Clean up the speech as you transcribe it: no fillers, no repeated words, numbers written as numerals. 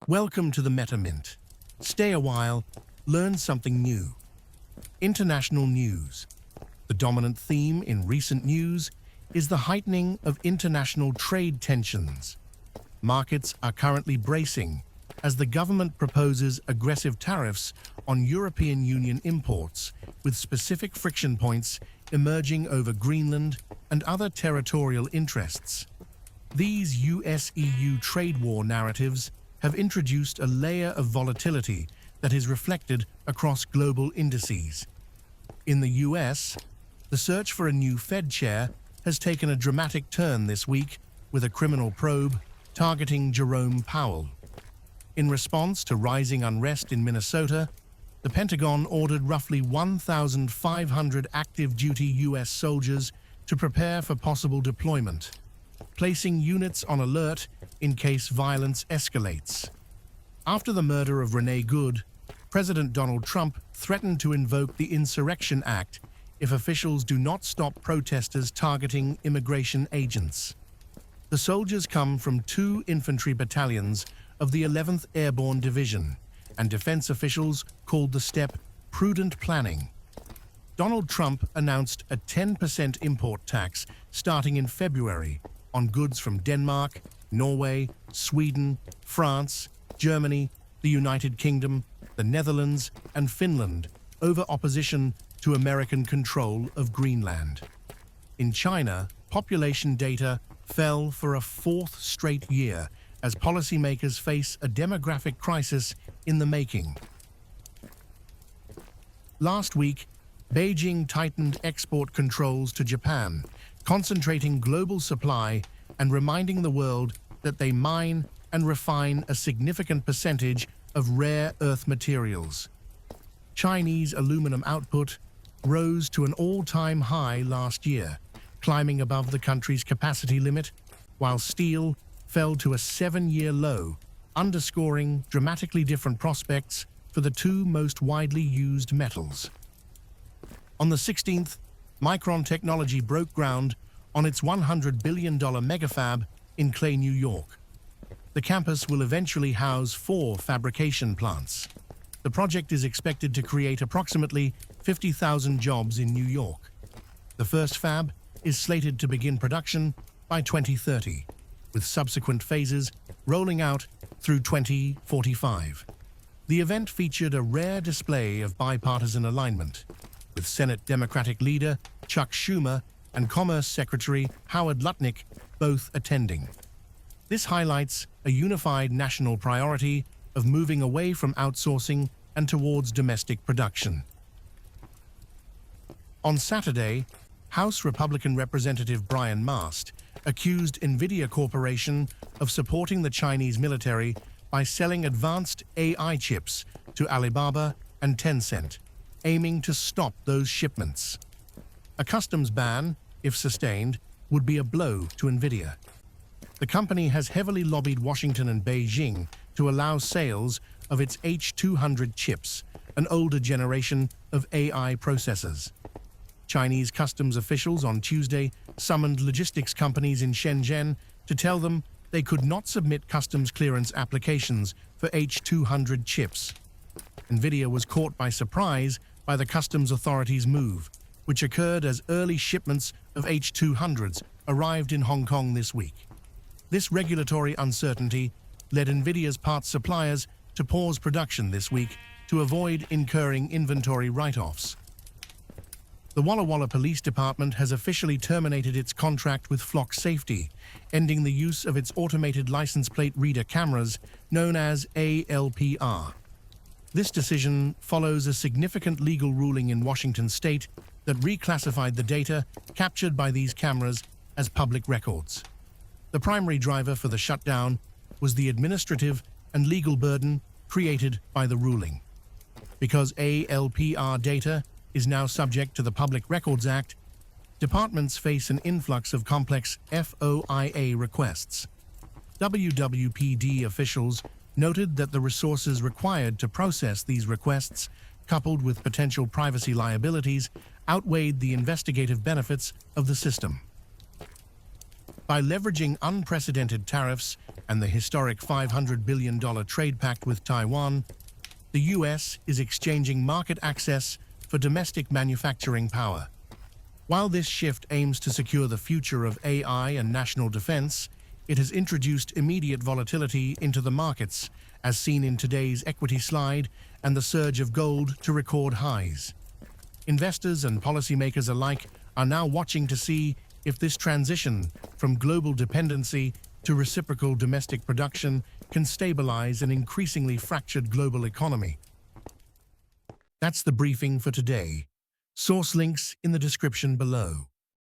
Welcome to the MetaMint. Stay a while, learn something new. International news. The dominant theme in recent news is the heightening of international trade tensions. Markets are currently bracing as the government proposes aggressive tariffs on European Union imports, with specific friction points emerging over Greenland and other territorial interests. These US-EU trade war narratives have introduced a layer of volatility that is reflected across global indices. In the US, the search for a new Fed chair has taken a dramatic turn this week with a criminal probe targeting Jerome Powell. In response to rising unrest in Minnesota, the Pentagon ordered roughly 1,500 active-duty US soldiers to prepare for possible deployment, placing units on alert in case violence escalates. After the murder of Renee Good, President Donald Trump threatened to invoke the Insurrection Act if officials do not stop protesters targeting immigration agents. The soldiers come from 2 infantry battalions of the 11th Airborne Division, and defense officials called the step prudent planning. Donald Trump announced a 10% import tax starting in February on goods from Denmark, Norway, Sweden, France, Germany, the United Kingdom, the Netherlands, and Finland over opposition to American control of Greenland. In China, population data fell for a 4th straight year as policymakers face a demographic crisis in the making. Last week, Beijing tightened export controls to Japan, concentrating global supply and reminding the world that they mine and refine a significant percentage of rare earth materials. Chinese aluminum output rose to an all-time high last year, climbing above the country's capacity limit, while steel fell to a 7-year low, underscoring dramatically different prospects for the 2 most widely used metals. On the 16th, Micron Technology broke ground on its $100 billion megafab in Clay, New York. The campus will eventually house 4 fabrication plants. The project is expected to create approximately 50,000 jobs in New York. The first fab is slated to begin production by 2030, with subsequent phases rolling out through 2045. The event featured a rare display of bipartisan alignment, with Senate Democratic leader Chuck Schumer and Commerce Secretary Howard Lutnick both attending. This highlights a unified national priority of moving away from outsourcing and towards domestic production. On Saturday, House Republican Representative Brian Mast accused Nvidia Corporation of supporting the Chinese military by selling advanced AI chips to Alibaba and Tencent, aiming to stop those shipments. A customs ban, if sustained, would be a blow to Nvidia. The company has heavily lobbied Washington and Beijing to allow sales of its H200 chips, an older generation of AI processors. Chinese customs officials on Tuesday summoned logistics companies in Shenzhen to tell them they could not submit customs clearance applications for H200 chips. Nvidia was caught by surprise by the customs authorities' move, which occurred as early shipments of H200s arrived in Hong Kong this week. This regulatory uncertainty led Nvidia's parts suppliers to pause production this week to avoid incurring inventory write-offs. The Walla Police Department has officially terminated its contract with Flock Safety, ending the use of its automated license plate reader cameras known as ALPR. This decision follows a significant legal ruling in Washington state that reclassified the data captured by these cameras as public records. The primary driver for the shutdown was the administrative and legal burden created by the ruling. Because ALPR data is now subject to the Public Records Act, departments face an influx of complex FOIA requests. WWPD officials noted that the resources required to process these requests, coupled with potential privacy liabilities, outweighed the investigative benefits of the system. By leveraging unprecedented tariffs and the historic $500 billion trade pact with Taiwan, the US is exchanging market access for domestic manufacturing power. While this shift aims to secure the future of AI and national defense, it has introduced immediate volatility into the markets, as seen in today's equity slide and the surge of gold to record highs. Investors and policymakers alike are now watching to see if this transition from global dependency to reciprocal domestic production can stabilize an increasingly fractured global economy. That's the briefing for today. Source links in the description below.